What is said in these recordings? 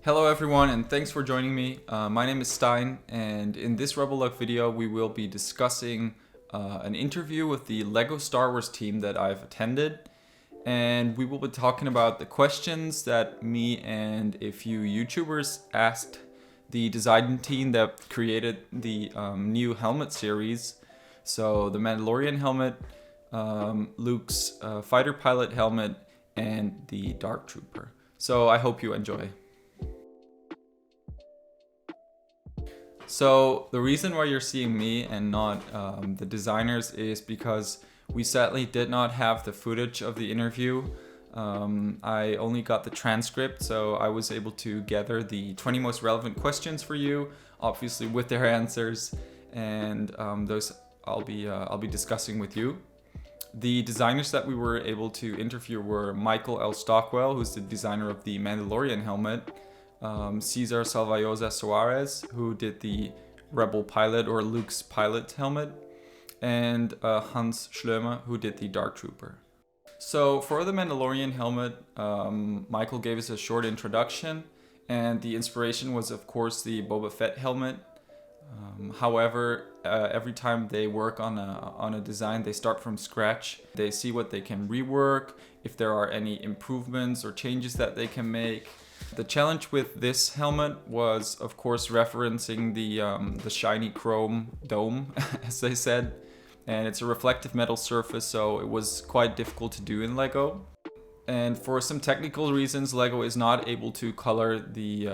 Hello everyone, and thanks for joining me. My name is Stein, and in this RebelLug video we will be discussing an interview with the LEGO Star Wars team that I've attended, and we will be talking about the questions that me and a few YouTubers asked the design team that created the new helmet series. So the Mandalorian helmet, Luke's fighter pilot helmet, and the Dark Trooper. So I hope you enjoy. So the reason why you're seeing me and not the designers is because we sadly did not have the footage of the interview. I only got the transcript, so I was able to gather the 20 most relevant questions for you, obviously with their answers, and those I'll be discussing with you. The designers that we were able to interview were Michael L Stockwell, who's the designer of the Mandalorian helmet, Cesar Soares, who did the Rebel pilot or Luke's pilot helmet, and Hans Schlömer, who did the Dark Trooper. So for the Mandalorian helmet, Michael gave us a short introduction, and the inspiration was of course the Boba Fett helmet. However, every time they work on a design, they start from scratch. They see what they can rework, if there are any improvements or changes that they can make. The challenge with this helmet was, of course, referencing the shiny chrome dome, as they said, and it's a reflective metal surface, so it was quite difficult to do in LEGO. And for some technical reasons, LEGO is not able to color the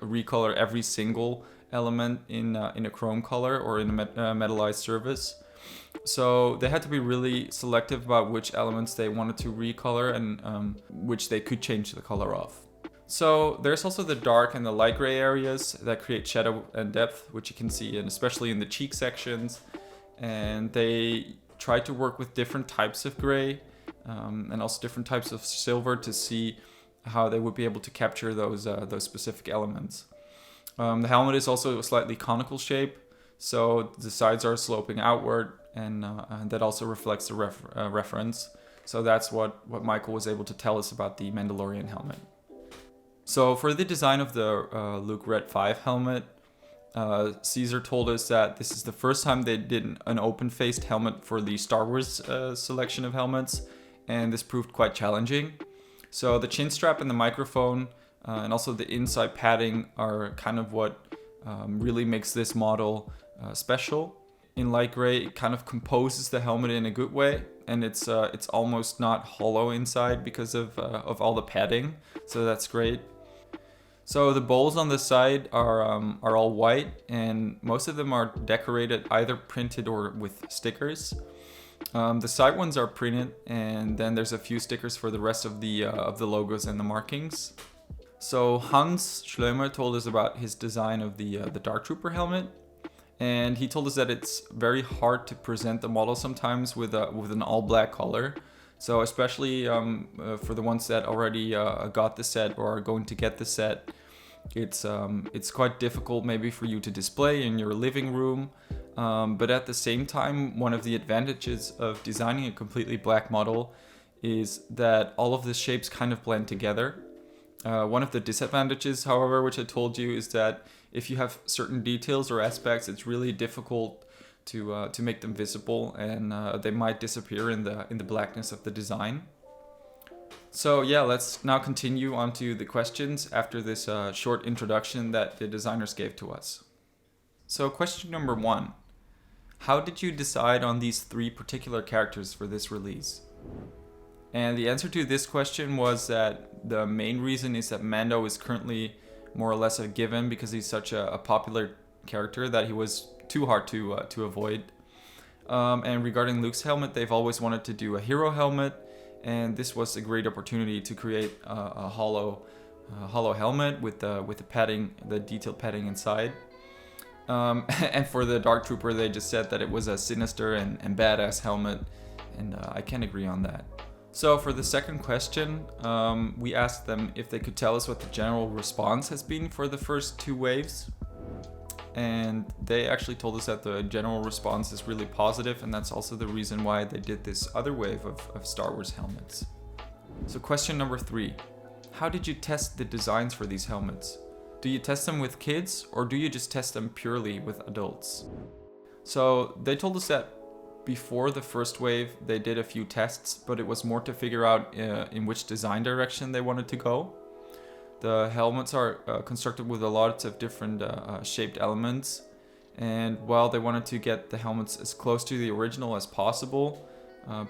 recolor every single element in a chrome color or in a metallized surface. So they had to be really selective about which elements they wanted to recolor and which they could change the color of. So there's also the dark and the light gray areas that create shadow and depth, which you can see, and especially in the cheek sections. And they try to work with different types of gray and also different types of silver to see how they would be able to capture those specific elements. The helmet is also a slightly conical shape, so the sides are sloping outward, and that also reflects the reference. So that's what Michael was able to tell us about the Mandalorian helmet. So for the design of the Luke Red 5 helmet, Cesar told us that this is the first time they did an open-faced helmet for the Star Wars selection of helmets, and this proved quite challenging. So the chin strap and the microphone and also the inside padding are kind of what really makes this model special. In light gray, it kind of composes the helmet in a good way, and it's almost not hollow inside because of all the padding, so that's great. So the bowls on the side are all white, and most of them are decorated either printed or with stickers. The side ones are printed, and then there's a few stickers for the rest of the logos and the markings. So Hans Schlömer told us about his design of the Dark Trooper helmet, and he told us that it's very hard to present the model sometimes with an all black color. So especially for the ones that already got the set or are going to get the set, it's quite difficult maybe for you to display in your living room. But at the same time, one of the advantages of designing a completely black model is that all of the shapes kind of blend together. One of the disadvantages, however, which I told you, is that if you have certain details or aspects, it's really difficult to make them visible, and they might disappear in the blackness of the design. So yeah, let's now continue on to the questions after this short introduction that the designers gave to us. So question number 1. How did you decide on these 3 particular characters for this release? And the answer to this question was that the main reason is that Mando is currently more or less a given because he's such a popular character that he was too hard to avoid. And regarding Luke's helmet, they've always wanted to do a hero helmet, and this was a great opportunity to create a hollow helmet with the padding, the detailed padding inside. And for the Dark Trooper, they just said that it was a sinister and badass helmet, and I can agree on that. So for the second question, we asked them if they could tell us what the general response has been for the first 2 waves. And they actually told us that the general response is really positive, and that's also the reason why they did this other wave of Star Wars helmets. So question number 3. how did you test the designs for these helmets? Do you test them with kids or do you just test them purely with adults? So they told us that before the first wave they did a few tests, but it was more to figure out in which design direction they wanted to go. The helmets are constructed with a lot of different shaped elements, and while they wanted to get the helmets as close to the original as possible,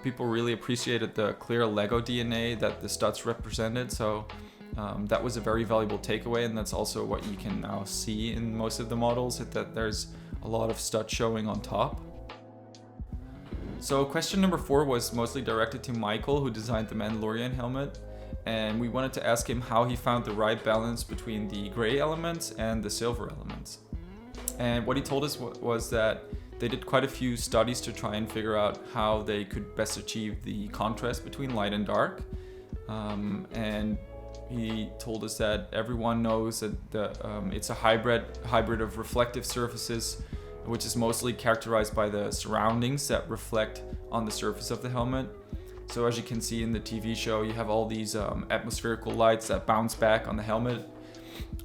people really appreciated the clear Lego DNA that the studs represented, so that was a very valuable takeaway, and that's also what you can now see in most of the models, that there's a lot of studs showing on top. So question number 4 was mostly directed to Michael, who designed the Mandalorian helmet, and we wanted to ask him how he found the right balance between the gray elements and the silver elements. And what he told us was that they did quite a few studies to try and figure out how they could best achieve the contrast between light and dark. And he told us that everyone knows that it's a hybrid of reflective surfaces, which is mostly characterized by the surroundings that reflect on the surface of the helmet. So as you can see in the TV show, you have all these atmospherical lights that bounce back on the helmet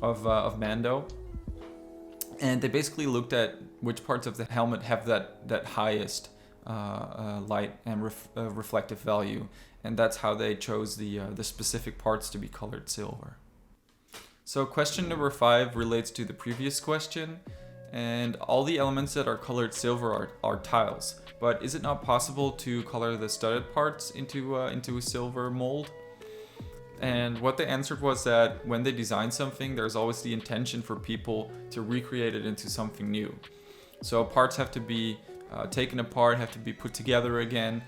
of Mando. And they basically looked at which parts of the helmet have that highest light and reflective value, and that's how they chose the specific parts to be colored silver. So question number 5 relates to the previous question, and all the elements that are colored silver are tiles. But is it not possible to color the studded parts into a silver mold? And what they answered was that when they design something, there's always the intention for people to recreate it into something new. So parts have to be taken apart, have to be put together again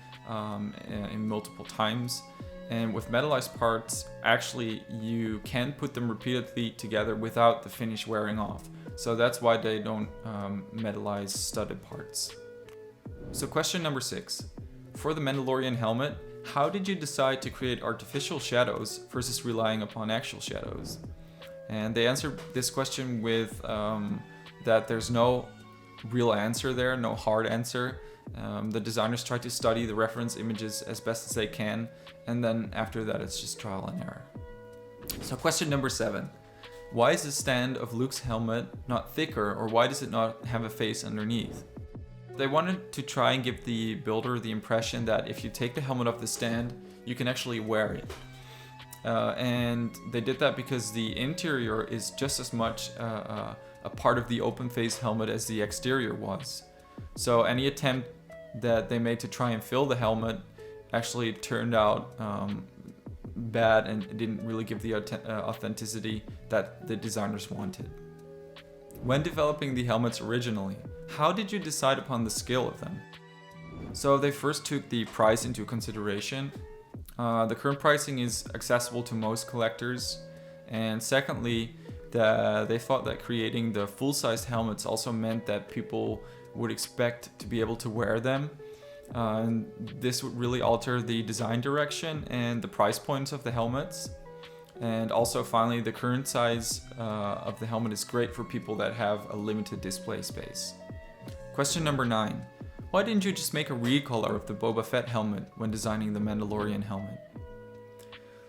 in multiple times. And with metallized parts, actually you can put them repeatedly together without the finish wearing off. So that's why they don't metallize studded parts. So question number 6. For the Mandalorian helmet, how did you decide to create artificial shadows versus relying upon actual shadows? And they answered this question with that there's no real answer there, no hard answer. The designers try to study the reference images as best as they can, and then after that it's just trial and error. So question number 7. Why is the stand of Luke's helmet not thicker, or why does it not have a face underneath? They wanted to try and give the builder the impression that if you take the helmet off the stand, you can actually wear it. And they did that because the interior is just as much a part of the open face helmet as the exterior was. So any attempt that they made to try and fill the helmet actually turned out bad and didn't really give the authenticity that the designers wanted. When developing the helmets originally, how did you decide upon the scale of them? So they first took the price into consideration. The current pricing is accessible to most collectors, and secondly, they thought that creating the full-sized helmets also meant that people would expect to be able to wear them. And this would really alter the design direction and the price points of the helmets. And also finally, the current size of the helmet is great for people that have a limited display space. Question number 9. Why didn't you just make a recolor of the Boba Fett helmet when designing the Mandalorian helmet?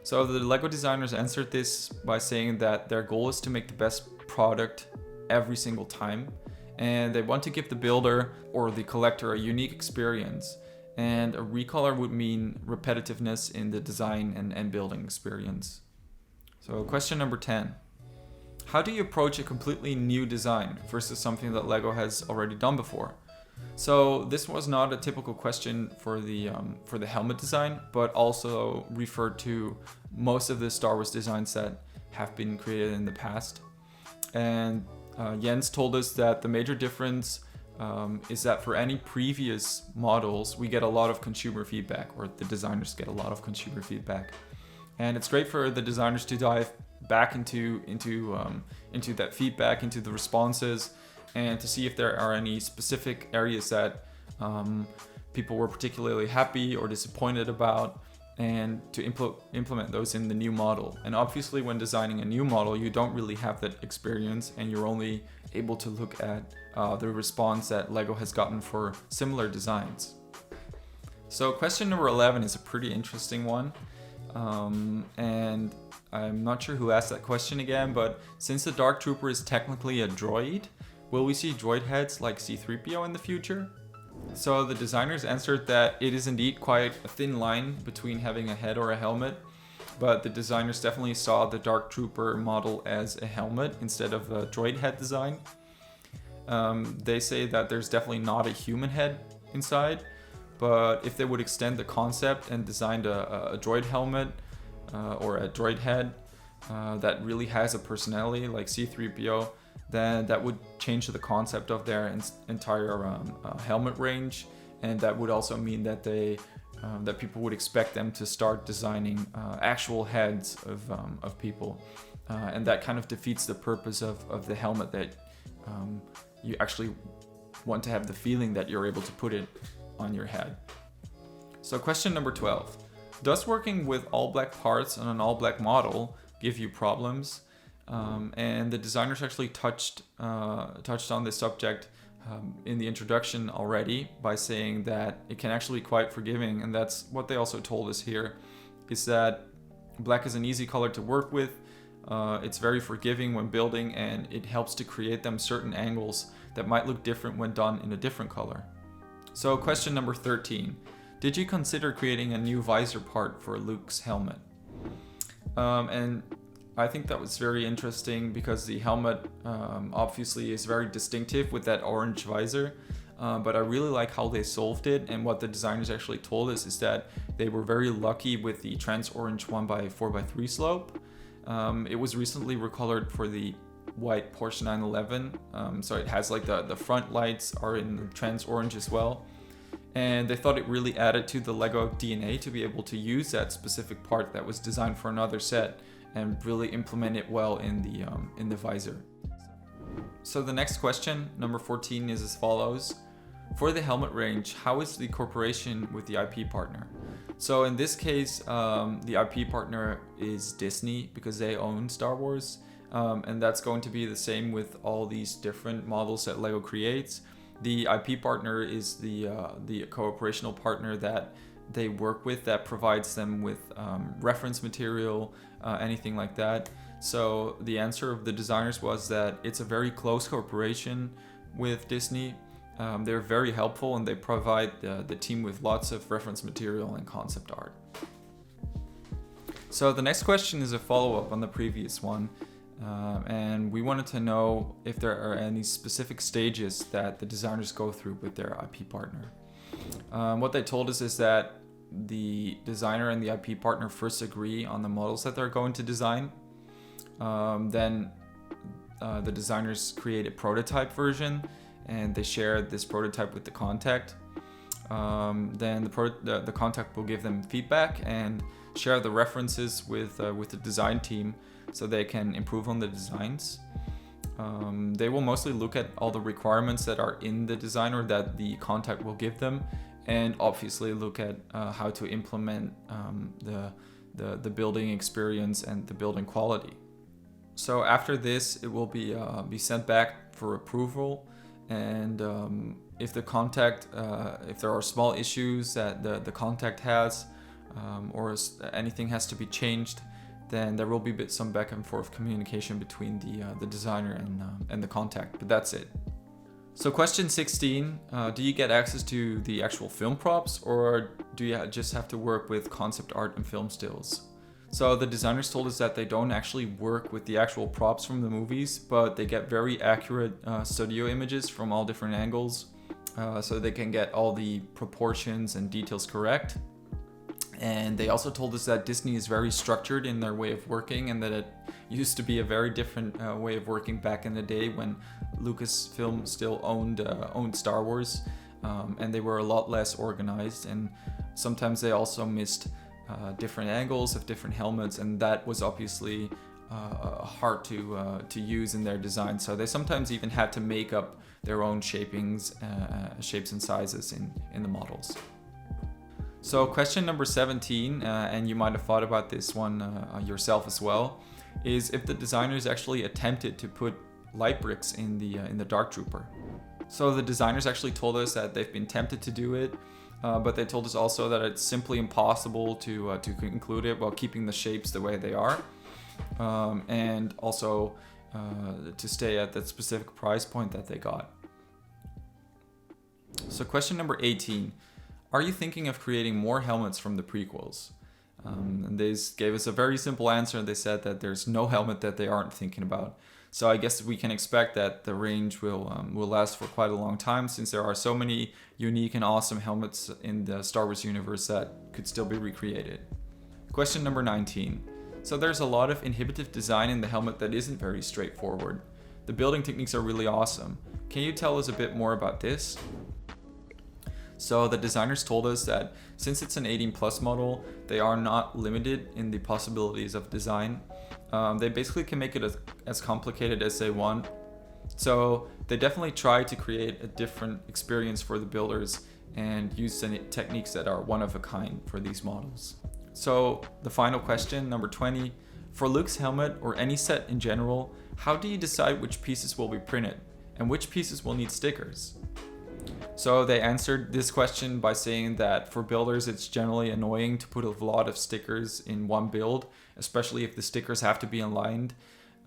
So the LEGO designers answered this by saying that their goal is to make the best product every single time, and they want to give the builder or the collector a unique experience, and a recolor would mean repetitiveness in the design and building experience. So question number 10. How do you approach a completely new design versus something that LEGO has already done before? So this was not a typical question for the helmet design, but also referred to most of the Star Wars designs that have been created in the past. And Jens told us that the major difference is that for any previous models, we get a lot of consumer feedback, or the designers get a lot of consumer feedback. And it's great for the designers to dive back into that feedback, into the responses, and to see if there are any specific areas that people were particularly happy or disappointed about, and to implement those in the new model. And obviously when designing a new model, you don't really have that experience, and you're only able to look at the response that LEGO has gotten for similar designs. So question number 11 is a pretty interesting one. And I'm not sure who asked that question again, but since the Dark Trooper is technically a droid, will we see droid heads like C-3PO in the future? So the designers answered that it is indeed quite a thin line between having a head or a helmet, but the designers definitely saw the Dark Trooper model as a helmet instead of a droid head design. They say that there's definitely not a human head inside, but if they would extend the concept and designed a droid helmet or a droid head that really has a personality like C-3PO, then that would change the concept of their entire helmet range, and that would also mean that that people would expect them to start designing actual heads of people, and that kind of defeats the purpose of the helmet, that you actually want to have the feeling that you're able to put it on your head. So question number 12. Does working with all black parts on an all black model give you problems? And the designers actually touched on this subject in the introduction already by saying that it can actually be quite forgiving, and that's what they also told us here, is that black is an easy color to work with. It's very forgiving when building, and it helps to create them certain angles that might look different when done in a different color. So question number 13. Did you consider creating a new visor part for Luke's helmet? And I think that was very interesting because the helmet obviously is very distinctive with that orange visor, but I really like how they solved it, and what the designers actually told us is that they were very lucky with the trans orange 1x4x3 slope. It was recently recolored for the white Porsche 911, so it has like the front lights are in the trans orange as well, and they thought it really added to the Lego DNA to be able to use that specific part that was designed for another set and really implement it well in the visor. So the next question, number 14, is as follows. For the helmet range, how is the cooperation with the IP partner? So in this case, the IP partner is Disney because they own Star Wars, and that's going to be the same with all these different models that Lego creates. The IP partner is the cooperational partner that they work with, that provides them with reference material, anything like that. So the answer of the designers was that it's a very close cooperation with Disney. They're very helpful, and they provide the team with lots of reference material and concept art. So the next question is a follow-up on the previous one, and we wanted to know if there are any specific stages that the designers go through with their IP partner. What they told us is that the designer and the IP partner first agree on the models that they're going to design. Then the designers create a prototype version, and they share this prototype with the contact. Then the contact will give them feedback and share the references with the design team so they can improve on the designs. They will mostly look at all the requirements that are in the design or that the contact will give them, and obviously look at how to implement the building experience and the building quality. So after this, it will be sent back for approval, and if the contact, if there are small issues that the contact has, or anything has to be changed, then there will be some back and forth communication between the designer and the contact, but that's it. So question 16, do you get access to the actual film props, or do you just have to work with concept art and film stills? So the designers told us that they don't actually work with the actual props from the movies, but they get very accurate studio images from all different angles, so they can get all the proportions and details correct. And they also told us that Disney is very structured in their way of working, and that it used to be a very different way of working back in the day when Lucasfilm still owned Star Wars, and they were a lot less organized, and sometimes they also missed different angles of different helmets, and that was obviously hard to use in their design. So they sometimes even had to make up their own shapes and sizes in the models. So question number 17, and you might have thought about this one yourself as well, is if the designers actually attempted to put light bricks in the Dark Trooper. So the designers actually told us that they've been tempted to do it, but they told us also that it's simply impossible to include it while keeping the shapes the way they are, and also to stay at that specific price point that they got. So question number 18, are you thinking of creating more helmets from the prequels? And they gave us a very simple answer. They said that there's no helmet that they aren't thinking about. So I guess we can expect that the range will last for quite a long time, since there are so many unique and awesome helmets in the Star Wars universe that could still be recreated. Question number 19. So there's a lot of inhibitive design in the helmet that isn't very straightforward. The building techniques are really awesome. Can you tell us a bit more about this? So the designers told us that since it's an 18+ model, they are not limited in the possibilities of design. They basically can make it as complicated as they want. So they definitely try to create a different experience for the builders and use techniques that are one of a kind for these models. So the final question, number 20, for Luke's helmet or any set in general, how do you decide which pieces will be printed and which pieces will need stickers? So they answered this question by saying that for builders it's generally annoying to put a lot of stickers in one build, especially if the stickers have to be aligned.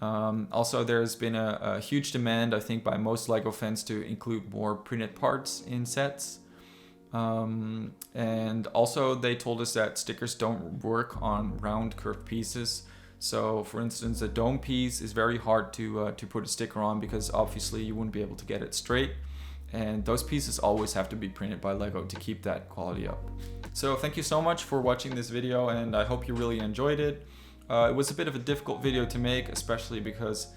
Also, there's been a huge demand, I think, by most LEGO fans to include more printed parts in sets. And also they told us that stickers don't work on round curved pieces. So for instance, a dome piece is very hard to put a sticker on because obviously you wouldn't be able to get it straight. And those pieces always have to be printed by LEGO to keep that quality up. So thank you so much for watching this video, and I hope you really enjoyed it. It was a bit of a difficult video to make, especially because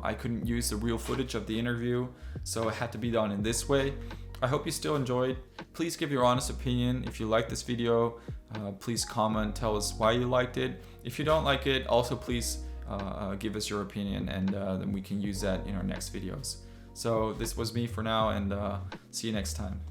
I couldn't use the real footage of the interview, so it had to be done in this way. I hope you still enjoyed. Please give your honest opinion. If you like this video, please comment, tell us why you liked it. If you don't like it, also please give us your opinion, and then we can use that in our next videos. So this was me for now, and see you next time.